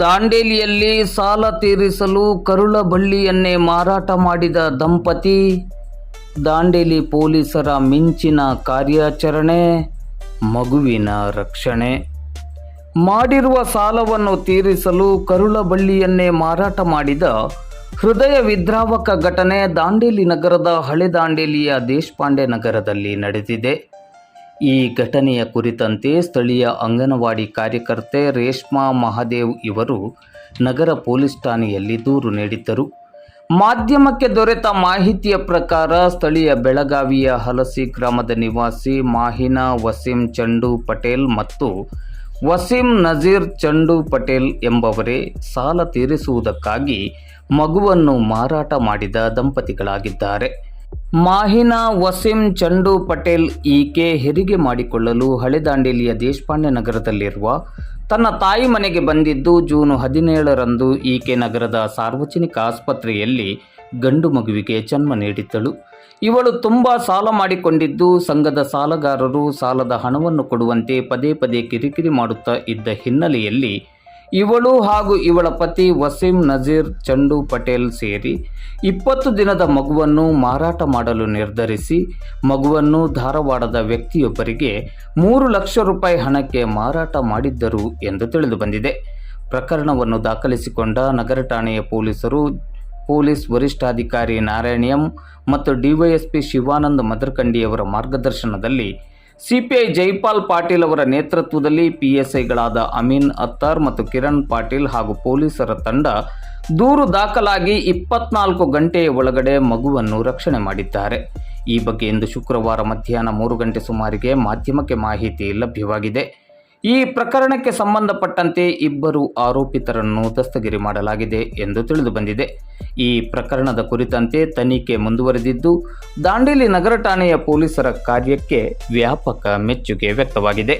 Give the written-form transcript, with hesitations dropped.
ದಾಂಡೇಲಿಯಲ್ಲಿ ಸಾಲ ತೀರಿಸಲು ಕರುಳ ಬಳ್ಳಿಯನ್ನೇ ಮಾರಾಟ ಮಾಡಿದ ದಂಪತಿ, ದಾಂಡೇಲಿ ಪೊಲೀಸರ ಮಿಂಚಿನ ಕಾರ್ಯಾಚರಣೆ, ಮಗುವಿನ ರಕ್ಷಣೆ. ಮಾಡಿರುವ ಸಾಲವನ್ನು ತೀರಿಸಲು ಕರುಳ ಬಳ್ಳಿಯನ್ನೇ ಮಾರಾಟ ಮಾಡಿದ ಹೃದಯ ವಿದ್ರಾವಕ ಘಟನೆ ದಾಂಡೇಲಿ ನಗರದ ಹಳೆ ದಾಂಡೇಲಿಯ ದೇಶಪಾಂಡೆ ನಗರದಲ್ಲಿ ನಡೆದಿದೆ. ಈ ಘಟನೆಯ ಕುರಿತಂತೆ ಸ್ಥಳೀಯ ಅಂಗನವಾಡಿ ಕಾರ್ಯಕರ್ತೆ ರೇಷ್ಮಾ ಮಹಾದೇವ್ ಇವರು ನಗರ ಪೊಲೀಸ್ ಠಾಣೆಯಲ್ಲಿ ದೂರು ನೀಡಿದ್ದರು. ಮಾಧ್ಯಮಕ್ಕೆ ದೊರೆತ ಮಾಹಿತಿಯ ಪ್ರಕಾರ ಸ್ಥಳೀಯ ಬೆಳಗಾವಿಯ ಹಲಸಿ ಗ್ರಾಮದ ನಿವಾಸಿ ಮಾಹಿನಾ ವಸೀಂ ಚಂಡು ಪಟೇಲ್ ಮತ್ತು ವಸೀಂ ನಜೀರ್ ಚಂಡು ಪಟೇಲ್ ಎಂಬವರೇ ಸಾಲ ತೀರಿಸುವುದಕ್ಕಾಗಿ ಮಗುವನ್ನು ಮಾರಾಟ ಮಾಡಿದ ದಂಪತಿಗಳಾಗಿದ್ದಾರೆ. ಮಾಹಿನಾ ವಸೀಂ ಚಂಡು ಪಟೇಲ್ ಈಕೆ ಹೆರಿಗೆ ಮಾಡಿಕೊಳ್ಳಲು ಹಳೆ ದಾಂಡೇಲಿಯ ದೇಶಪಾಂಡೆ ನಗರದಲ್ಲಿರುವ ತನ್ನ ತಾಯಿ ಮನೆಗೆ ಬಂದಿದ್ದು ಜೂನ್ 17ರಂದು ಈಕೆ ನಗರದ ಸಾರ್ವಜನಿಕ ಆಸ್ಪತ್ರೆಯಲ್ಲಿ ಗಂಡು ಮಗುವಿಗೆ ಜನ್ಮ ನೀಡಿದ್ದಳು. ಇವಳು ತುಂಬ ಸಾಲ ಮಾಡಿಕೊಂಡಿದ್ದು ಸಂಘದ ಸಾಲಗಾರರು ಸಾಲದ ಹಣವನ್ನು ಕೊಡುವಂತೆ ಪದೇ ಪದೇ ಕಿರಿಕಿರಿ ಮಾಡುತ್ತಾ ಇದ್ದ ಹಿನ್ನೆಲೆಯಲ್ಲಿ ಇವಳು ಹಾಗೂ ಇವಳ ಪತಿ ವಸೀಂ ನಜೀರ್ ಚಂಡು ಪಟೇಲ್ ಸೇರಿ 20 ದಿನದ ಮಗುವನ್ನು ಮಾರಾಟ ಮಾಡಲು ನಿರ್ಧರಿಸಿ ಮಗುವನ್ನು ಧಾರವಾಡದ ವ್ಯಕ್ತಿಯೊಬ್ಬರಿಗೆ 3 ಲಕ್ಷ ರೂಪಾಯಿ ಹಣಕ್ಕೆ ಮಾರಾಟ ಮಾಡಿದ್ದರು ಎಂದು ತಿಳಿದುಬಂದಿದೆ. ಪ್ರಕರಣವನ್ನು ದಾಖಲಿಸಿಕೊಂಡ ನಗರ ಠಾಣೆಯ ಪೊಲೀಸರು ಪೊಲೀಸ್ ವರಿಷ್ಠಾಧಿಕಾರಿ ನಾರಾಯಣ ಎಂ ಮತ್ತು ಡಿವೈಎಸ್ಪಿ ಶಿವಾನಂದ ಮದರಕಂಡಿಯವರ ಮಾರ್ಗದರ್ಶನದಲ್ಲಿ ಸಿಪಿಐ ಜೈಪಾಲ್ ಪಾಟೀಲ್ ಅವರ ನೇತೃತ್ವದಲ್ಲಿ ಪಿಎಸ್ಐಗಳಾದ ಅಮೀನ್ ಅತ್ತಾರ್ ಮತ್ತು ಕಿರಣ್ ಪಾಟೀಲ್ ಹಾಗೂ ಪೊಲೀಸರ ತಂಡ ದೂರು ದಾಖಲಾಗಿ 24 ಗಂಟೆಯ ಒಳಗಡೆ ಮಗುವನ್ನು ರಕ್ಷಣೆ ಮಾಡಿದ್ದಾರೆ. ಈ ಬಗ್ಗೆ ಇಂದು ಶುಕ್ರವಾರ ಮಧ್ಯಾಹ್ನ 3 ಗಂಟೆ ಸುಮಾರಿಗೆ ಮಾಧ್ಯಮಕ್ಕೆ ಮಾಹಿತಿ ಲಭ್ಯವಾಗಿದೆ. ಈ ಪ್ರಕರಣಕ್ಕೆ ಸಂಬಂಧಪಟ್ಟಂತೆ 2 ಆರೋಪಿತರನ್ನು ದಸ್ತಗಿರಿ ಮಾಡಲಾಗಿದೆ ಎಂದು ತಿಳಿದುಬಂದಿದೆ. ಈ ಪ್ರಕರಣದ ಕುರಿತಂತೆ ತನಿಖೆ ಮುಂದುವರೆದಿದ್ದು ದಾಂಡೇಲಿ ನಗರ ಠಾಣೆಯ ಪೊಲೀಸರ ಕಾರ್ಯಕ್ಕೆ ವ್ಯಾಪಕ ಮೆಚ್ಚುಗೆ ವ್ಯಕ್ತವಾಗಿದೆ.